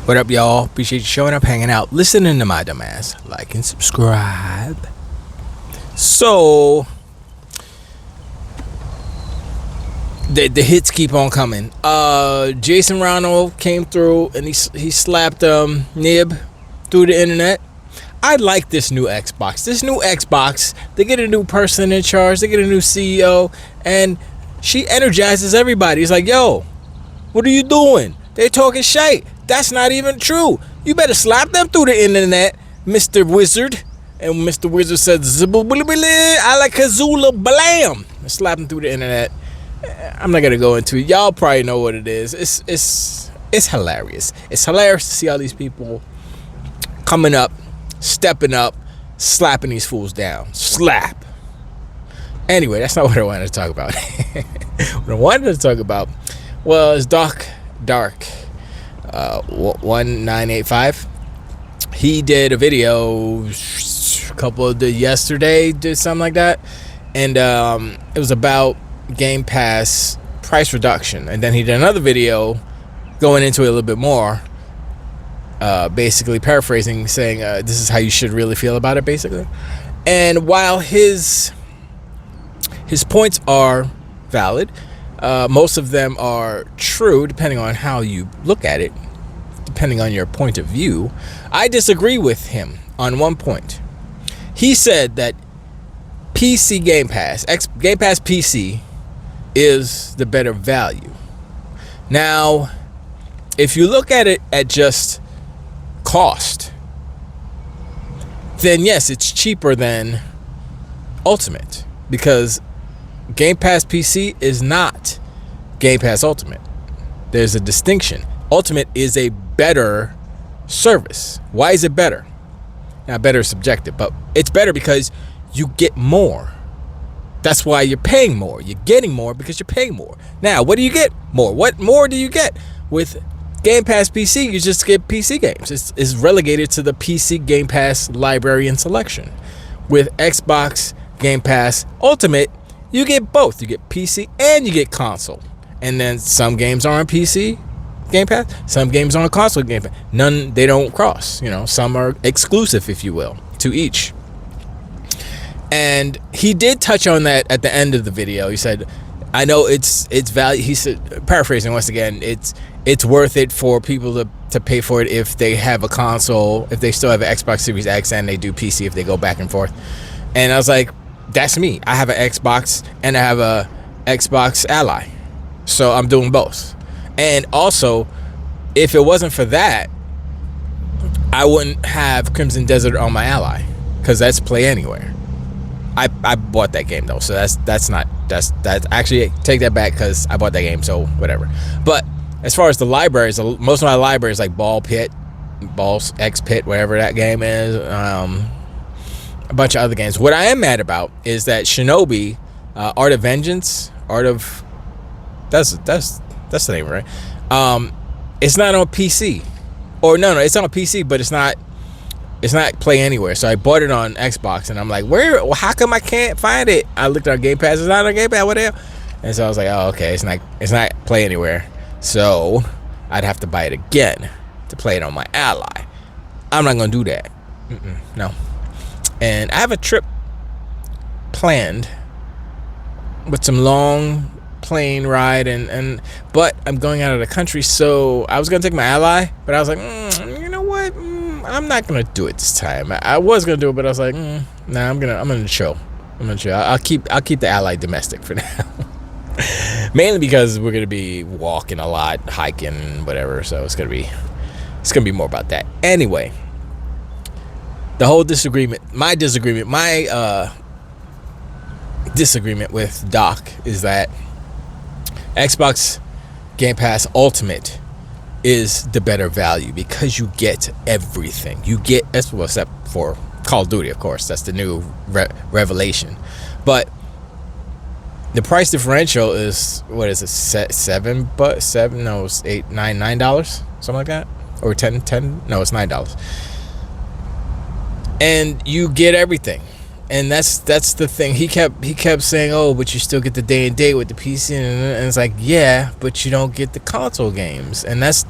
What up, y'all? Appreciate you showing up, hanging out, listening to my dumbass. Like and subscribe. So, the hits keep on coming. Jason Ronald came through and he slapped Nib through the internet. I like this new Xbox. This new Xbox, they get a new person in charge, they get a new CEO, and she energizes everybody. It's like, yo, what are you doing? They're talking shit. That's not even true. You better slap them through the internet, Mr. Wizard. And Mr. Wizard said, I like Kazula Blam. And slap them through the internet. I'm not gonna go into it. Y'all probably know what it is. It's hilarious. It's hilarious to see all these people coming up, stepping up, slapping these fools down. Slap. Anyway, that's not what I wanted to talk about. What I wanted to talk about was Dark 1985. He did a video yesterday, did something like that, and it was about Gamepass price reduction. And then he did another video going into it a little bit more, basically paraphrasing, saying this is how you should really feel about it, basically. And while his points are valid, most of them are true, depending on how you look at it, depending on your point of view. I disagree with him on one point. He said that PC Game Pass, Game Pass PC, is the better value. Now, if you look at it at just cost, then yes, it's cheaper than Ultimate, because Game Pass PC is not Game Pass Ultimate. There's a distinction. Ultimate is a better service. Why is it better? Now, better is subjective, but it's better because you get more. That's why you're paying more. You're getting more because you're paying more. Now, what do you get more? What more do you get? With Game Pass PC, you just get PC games. It's relegated to the PC Game Pass library and selection. With Xbox Game Pass Ultimate, you get both. You get PC and you get console. And then some games are on PC Game Pass, some games are on console Game Pass. None, they don't cross. Some are exclusive, if you will, to each. And he did touch on that at the end of the video. He said, I know it's value. He said, paraphrasing once again, it's worth it for people to pay for it if they have a console, if they still have an Xbox Series X and they do PC, if they go back and forth. And I was like, that's me. I have an Xbox and I have a Xbox Ally. So I'm doing both. And also, if it wasn't for that, I wouldn't have Crimson Desert on my Ally, because that's Play Anywhere. I bought that game though, so that's actually, take that back, because I bought that game, so whatever. But as far as the libraries, most of my libraries, like Balls X Pit, whatever that game is, a bunch of other games. What I am mad about is that Shinobi, Art of Vengeance, that's the name, right? It's not on PC, or no, it's on PC, but it's not Play Anywhere. So I bought it on Xbox, and I'm like, how come I can't find it? I looked on Game Pass, it's not on Game Pass, what the hell? And so I was like, oh, okay, it's not Play Anywhere. So I'd have to buy it again to play it on my Ally. I'm not gonna do that. No. And I have a trip planned with some long plane ride, but I'm going out of the country, so I was gonna take my Ally, but I was like, you know what? I'm not gonna do it this time. I was gonna do it, but I was like, nah, I'm gonna chill. I'll keep the Ally domestic for now. Mainly because we're gonna be walking a lot, hiking, whatever. So it's gonna be more about that. Anyway, the whole my disagreement with Doc is that Xbox Game Pass Ultimate is the better value, because you get everything. You get, except for Call of Duty, of course. That's the new revelation. But the price differential is, what is it, $7? No, it's $9, something like that, or 10. No, it's $9, and you get everything. And that's the thing. He kept saying, oh, but you still get the day and date with the PC, and it's like, yeah, but you don't get the console games. And that's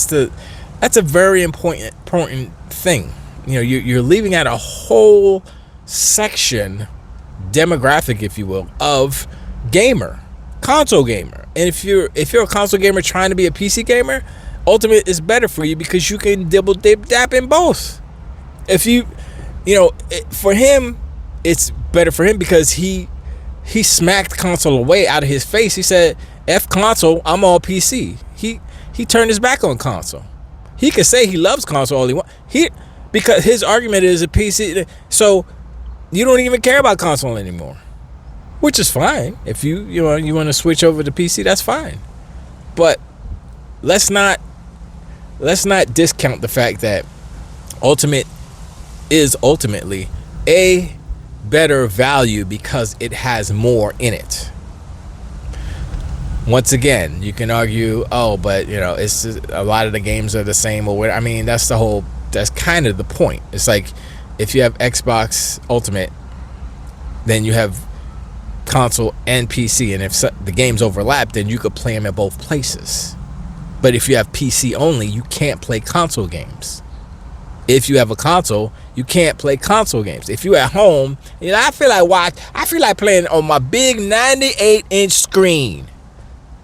the That's a very important thing. You know, you're leaving out a whole section, demographic, if you will, of console gamer. And if you're a console gamer trying to be a PC gamer, Ultimate is better for you because you can dibble dip dap in both. If for him, it's better for him because he smacked console away out of his face. He said, "F console, I'm all PC." He turned his back on console. He could say he loves console all he wants. Because his argument is a PC, so you don't even care about console anymore, which is fine. If you want to switch over to PC, that's fine. But let's not discount the fact that Ultimate is ultimately a better value because it has more in it. Once again, you can argue, but it's just, a lot of the games are the same or whatever. I mean, that's kind of the point. It's like if you have Xbox Ultimate, then you have console and PC, and if the games overlap, then you could play them at both places. But if you have PC only, you can't play console games. If you have a console, you can't play console games. If you're at home, I feel like playing on my big 98-inch screen.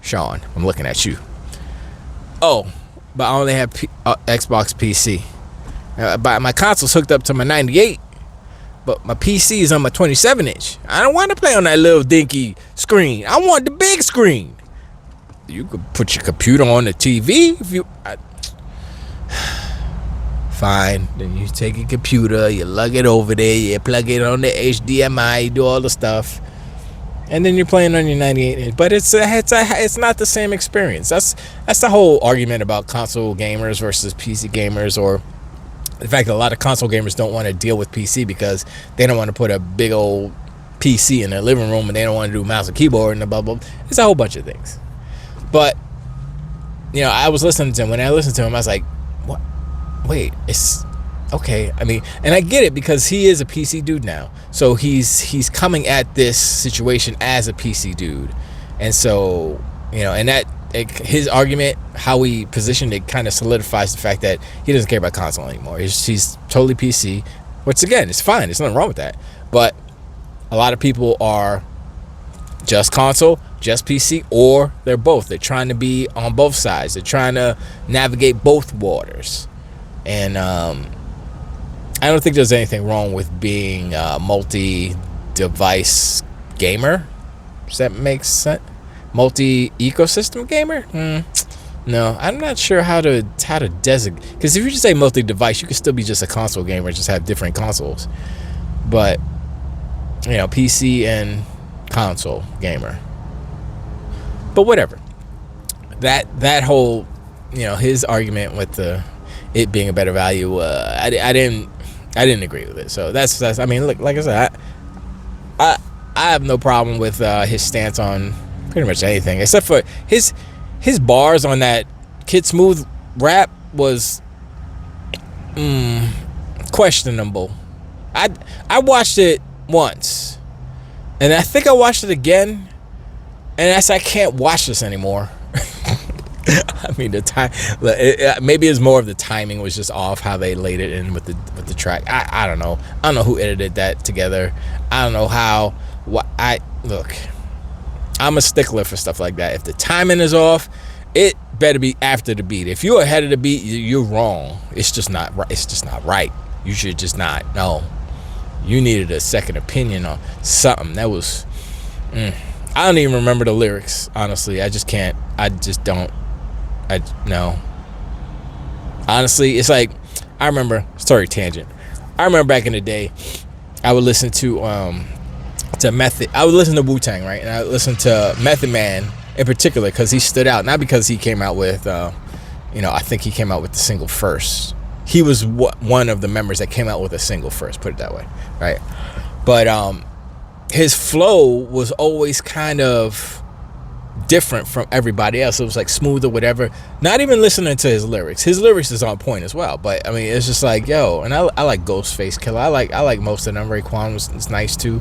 Sean, I'm looking at you. But I only have Xbox PC. But my console's hooked up to my 98, but my PC is on my 27-inch. I don't want to play on that little dinky screen. I want the big screen. You could put your computer on the TV if you. Fine. Then you take your computer, you lug it over there, you plug it on the HDMI, you do all the stuff, and then you're playing on your 98-inch. But it's not the same experience. That's the whole argument about console gamers versus PC gamers, or the fact that a lot of console gamers don't want to deal with PC because they don't want to put a big old PC in their living room, and they don't want to do mouse and keyboard and blah blah. It's a whole bunch of things. But I was listening to him. When I listened to him, I was like, "What? Wait, it's okay." I mean, and I get it because he is a PC dude now, so he's coming at this situation as a PC dude, and so and that his argument, how he positioned it, kind of solidifies the fact that he doesn't care about console anymore. He's totally PC, which again, it's fine. There's nothing wrong with that. But a lot of people are just console, just PC, or they're both. They're trying to be on both sides. They're trying to navigate both waters. And I don't think there's anything wrong with being a multi-device gamer. Does that make sense? Multi-ecosystem gamer? No, I'm not sure how to designate. Because if you just say multi-device, you could still be just a console gamer, just have different consoles. But PC and console gamer. But whatever. That whole his argument with it being a better value, I didn't agree with it. So that's I mean, look, like I said, I have no problem with his stance on pretty much anything, except for his bars on that Kid Smooth rap was questionable. I watched it once, and I think I watched it again, and I can't watch this anymore. I mean, the time, maybe it's more of the timing was just off, how they laid it in with the track. I don't know. I don't know who edited that together. I don't know how. Look, I'm a stickler for stuff like that. If the timing is off, it better be after the beat. If you're ahead of the beat, you're wrong. It's just not right. It's just not right. You should just not. No, you needed a second opinion on something. That was. I don't even remember the lyrics. Honestly, I just can't. I just don't. No. Honestly, it's like I remember. Sorry, tangent. I remember back in the day, I would listen to Method. I would listen to Wu-Tang, right? And I would listen to Method Man in particular because he stood out. Not because he came out with, I think he came out with the single first. He was one of the members that came out with a single first, put it that way, right? But his flow was always kind of different from everybody else. It was like smooth or whatever. Not even listening to his lyrics. His lyrics is on point as well. But I mean, it's just like, yo, and I like Ghostface Killer. I like most of them. Raekwon was nice too.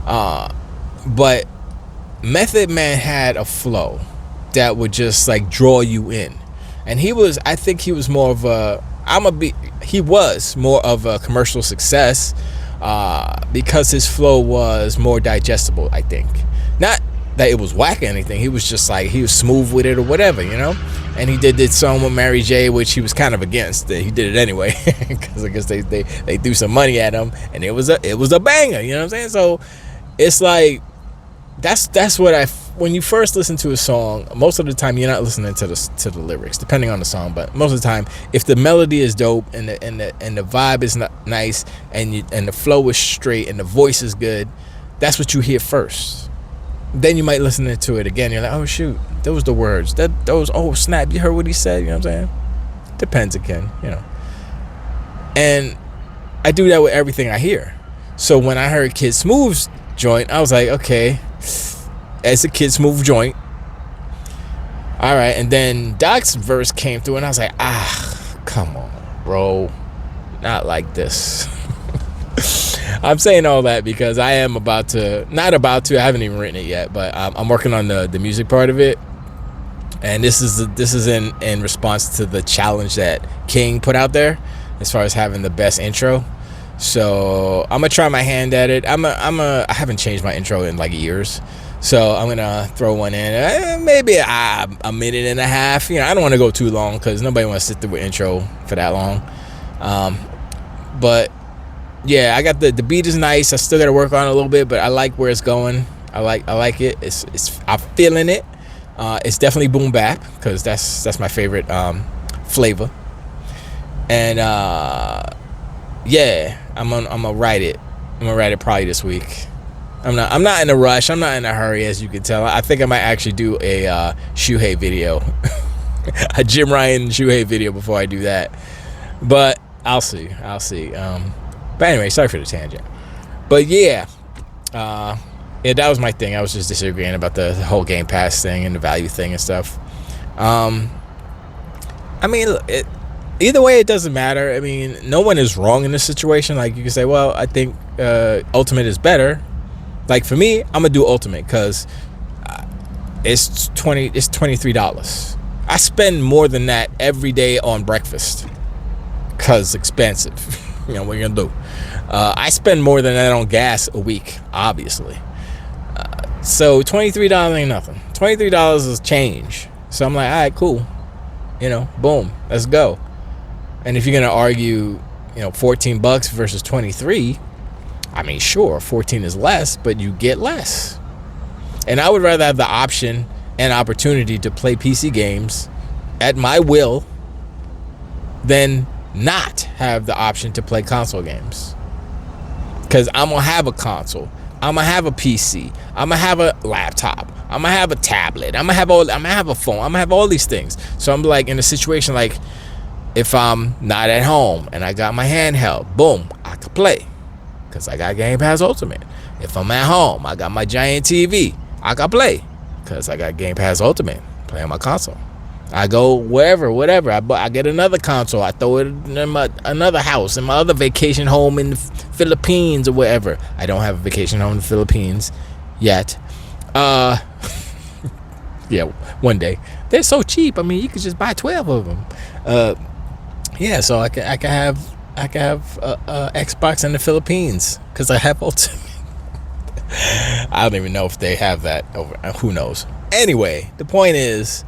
But Method Man had a flow that would just like draw you in. And I think he was more of a, he was more of a commercial success because his flow was more digestible, I think. Not that it was whack or anything. He was just like, he was smooth with it or whatever, you know? And he did this song with Mary J, which he was kind of against. He did it anyway because I guess they threw some money at him, and it was a banger, you know what I'm saying? So it's like, that's what when you first listen to a song, most of the time you're not listening to the lyrics, depending on the song, but most of the time, if the melody is dope and the vibe is nice and the flow is straight and the voice is good, that's what you hear first. Then you might listen to it again. You're like, oh shoot, those the words. Oh snap, you heard what he said. You know what I'm saying? Depends again, you know. And I do that with everything I hear. So when I heard Kid Smooth's joint, I was like, okay, it's a Kid Smooth joint. All right, and then Doc's verse came through, and I was like, come on, bro, not like this. I'm saying all that because I am I haven't even written it yet, but I'm working on the music part of it, and this is in response to the challenge that King put out there as far as having the best intro. So I'm gonna try my hand at it. I haven't changed my intro in like years, so I'm gonna throw one in, maybe a minute and a half. You know, I don't want to go too long because nobody wants to sit through an intro for that long. But yeah, I got the beat is nice. I still got to work on it a little bit, but I like where it's going. I like it. I'm feeling it. It's definitely boom bap because that's my favorite flavor. And yeah, I'm gonna write it. I'm gonna write it probably this week. I'm not in a rush. I'm not in a hurry, as you can tell. I think I might actually do a Shuhei video, a Jim Ryan Shuhei video before I do that. But I'll see. But anyway, sorry for the tangent. But yeah, that was my thing. I was just disagreeing about the whole Game Pass thing and the value thing and stuff. I mean, either way, it doesn't matter. I mean, no one is wrong in this situation. Like, you can say, well, I think Ultimate is better. Like, for me, I'm gonna do Ultimate because it's $23. I spend more than that every day on breakfast because expensive. You know, what are you gonna do? I spend more than that on gas a week, obviously. So $23 ain't nothing. $23 is change. So I'm like, all right, cool. You know, boom, let's go. And if you're gonna argue, you know, $14 versus 23, I mean, sure, 14 is less, but you get less. And I would rather have the option and opportunity to play PC games at my will than not have the option to play console games. Because I'm gonna have a console, I'm gonna have a PC, I'm gonna have a laptop, I'm gonna have a tablet, I'm gonna have a phone, I'm gonna have all these things. So I'm like in a situation like, if I'm not at home and I got my handheld, boom, I could play because I got Game Pass Ultimate. If I'm at home, I got my giant TV, I can play because I got Game Pass Ultimate, play on my console. I go wherever, whatever. I get another console. I throw it in another house, in my other vacation home in the Philippines or wherever. I don't have a vacation home in the Philippines yet. Yeah, one day. They're so cheap. I mean, you could just buy 12 of them. Yeah, so I can have Xbox in the Philippines because I have Ultimate. I don't even know if they have that over. Who knows? Anyway, the point is,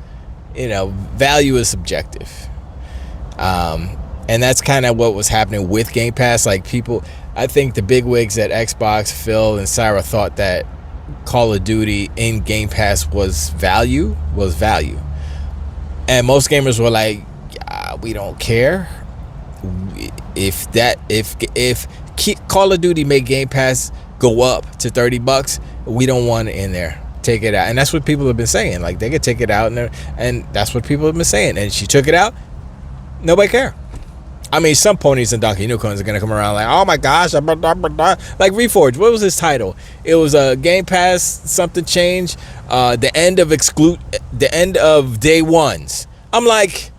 you know, value is subjective. And that's kind of what was happening with Game Pass. Like, people, I think the bigwigs at Xbox, Phil and Sarah, thought that Call of Duty in Game Pass was value. And most gamers were like, we don't care. If Call of Duty made Game Pass go up to $30, we don't want it in there. Take it out. And that's what people have been saying. Like, they could take it out, and that's what people have been saying. And she took it out, nobody care. I mean, some ponies and donkey unicorns are gonna come around like, oh my gosh, like Reforged. What was his title? It was a Game Pass something change. The end of day ones. I'm like,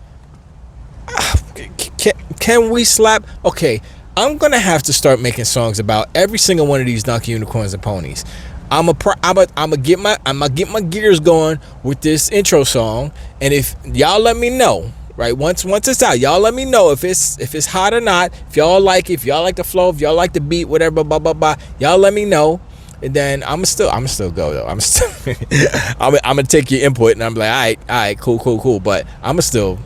can we slap? Okay, I'm gonna have to start making songs about every single one of these donkey unicorns and ponies. I'm gonna get my gears going with this intro song, and if y'all let me know right? Once it's out, y'all let me know if it's hot or not. If y'all like it, if y'all like the flow, if y'all like the beat, whatever, blah blah blah. Y'all let me know, and then I'm still go though. I'm gonna take your input, and I'm like, all right, cool. But I'm gonna still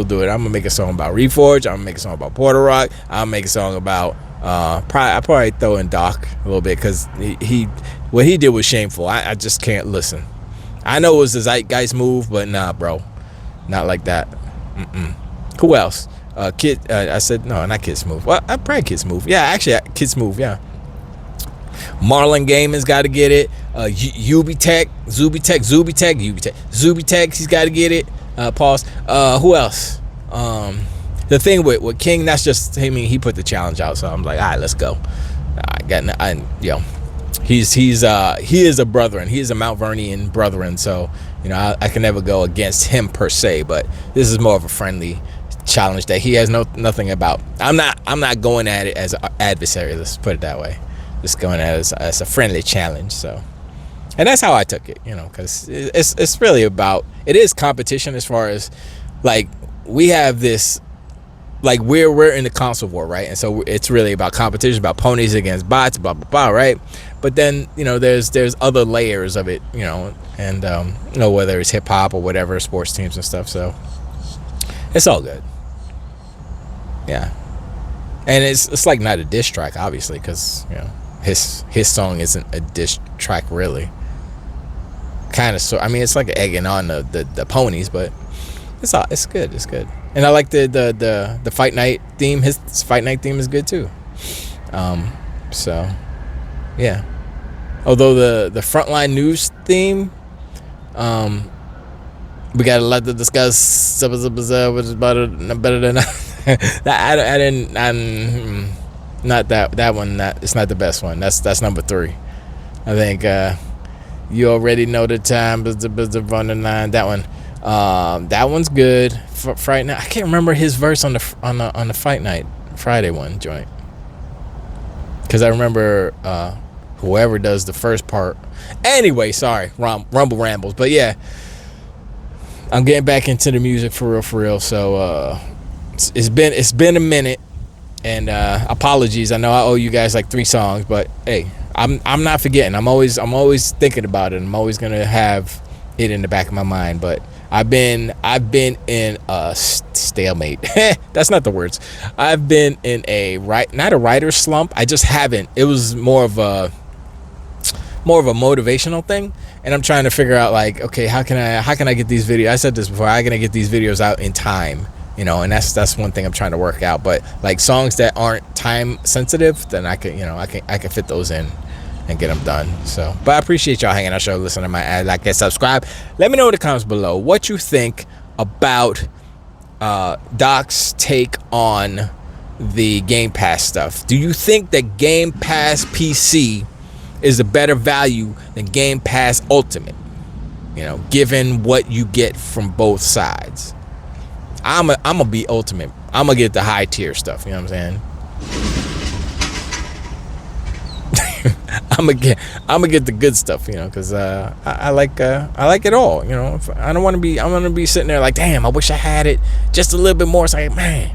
do it. I'm gonna make a song about Reforge. I'm gonna make a song about Porter Rock. I'm gonna make a song about I probably throw in Doc a little bit, because he what he did was shameful. I just can't listen. I know it was the Zeitgeist move, but nah, bro, not like that. Who else? Kid. I said no, not Kid Smooth. Well, I probably Kid Smooth. Yeah, actually, Kid Smooth. Yeah. Marlon Gaiman's got to get it. Zubitech. He's got to get it. Pause. Who else? The thing with King, that's just, I mean, he put the challenge out, so I'm like, all right, let's go. He is a brethren. He is a Mount Vernian brethren, so I can never go against him per se, but this is more of a friendly challenge that he has nothing about. I'm not going at it as an adversary. Let's put it that way. Just going at it as a friendly challenge. So, and that's how I took it, because it's really about, it is competition, as far as like we have this, like we're in the console war, right? And so it's really about competition, about ponies against bots, blah blah blah, right? But then there's other layers of it, and whether it's hip hop or whatever, sports teams and stuff. So it's all good. Yeah, and it's like not a diss track, obviously, because his song isn't a diss track really. Kind of, so I mean, it's like egging on the ponies, but it's good. It's good. And I like the Fight Night theme. His Fight Night theme is good too. So yeah. Although the Frontline News theme, we got a lot to discuss. Which is better than not that one. It's not the best one. That's number 3. I think you already know the time. Run the 9. That one. That one's good. Friday Night. I can't remember his verse on the Fight Night Friday one joint, because I remember whoever does the first part. Anyway, sorry, Rumble Rambles. But yeah, I'm getting back into the music for real. So it's been a minute, and apologies. I know I owe you guys like 3 songs, but hey, I'm not forgetting. I'm always thinking about it. I'm always gonna have it in the back of my mind. But I've been in a stalemate. That's not the words. I've been in not a writer's slump. I just haven't. It was more of a motivational thing, and I'm trying to figure out, like, okay, how can I get these videos? I said this before. How can I get these videos out in time? And that's one thing I'm trying to work out. But like songs that aren't time sensitive, then I can fit those in and get them done. So, but I appreciate y'all hanging out, show, listening to my ad, like and subscribe. Let me know in the comments below what you think about Doc's take on the Game Pass stuff. Do you think that Game Pass PC is a better value than Game Pass Ultimate? Given what you get from both sides. I'm gonna be Ultimate. I'm gonna get the high tier stuff. You know what I'm saying? I'm gonna get the good stuff, because I like it all. I don't want to be. I'm gonna be sitting there like, damn, I wish I had it just a little bit more. It's like, man,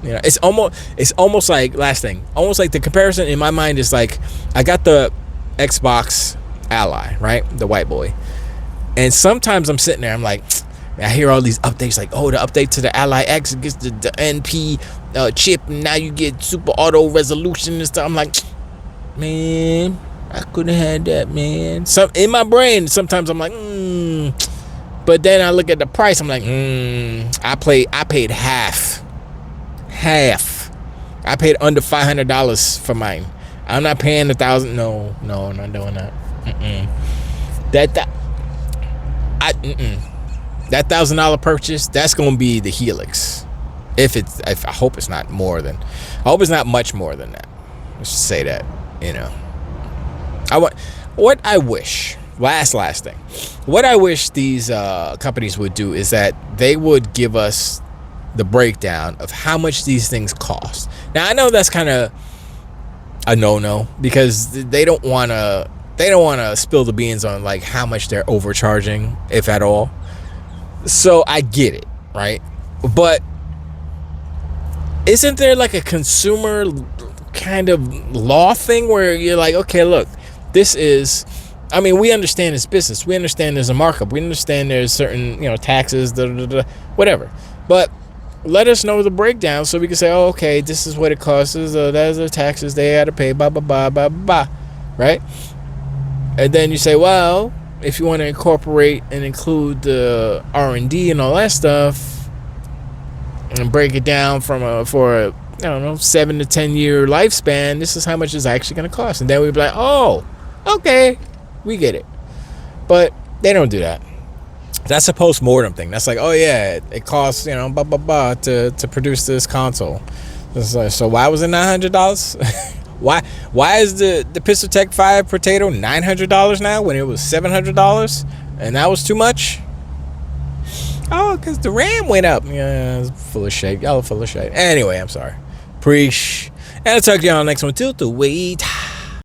it's almost like, last thing, almost like the comparison in my mind is like, I got the Xbox Ally, right, the white boy, and sometimes I'm sitting there, I'm like, I hear all these updates, like, oh, the update to the Ally X gets the NP chip, and now you get super auto resolution and stuff. I'm like, man, I couldn't have had that, man. So in my brain, sometimes I'm like, but then I look at the price, I'm like, I paid half. I paid under $500 for mine. I'm not paying $1,000. No, I'm not doing that. That $1,000 purchase, that's gonna be the Helix. If I hope it's not more than, I hope it's not much more than that. Let's just say that. What I wish, last thing, what I wish these companies would do is that they would give us the breakdown of how much these things cost. Now I know that's kind of a no-no, because they don't want to spill the beans on like how much they're overcharging, if at all. So I get it, right? But isn't there like a consumer kind of law thing where you're like, okay, look, this is, I mean, we understand it's business. We understand there's a markup. We understand there's certain, taxes, whatever. But let us know the breakdown so we can say, oh, okay, this is what it costs. That's the taxes they had to pay, blah, blah, blah, blah, blah, right? And then you say, well, if you want to incorporate and include the R&D and all that stuff, and break it down for a 7 to 10 year lifespan, this is how much it's actually going to cost. And then we'd be like, oh, okay, we get it. But they don't do that. That's a post-mortem thing. That's like, oh yeah, it costs blah blah blah to produce this console. So why was it $900? why is the Pistol Tech 5 Potato $900 now when it was $700 and that was too much? Oh, because the RAM went up. Yeah, it's full of shit. Y'all are full of shit. Anyway, I'm sorry. Preach. And I'll talk to y'all on the next one. Till the wait.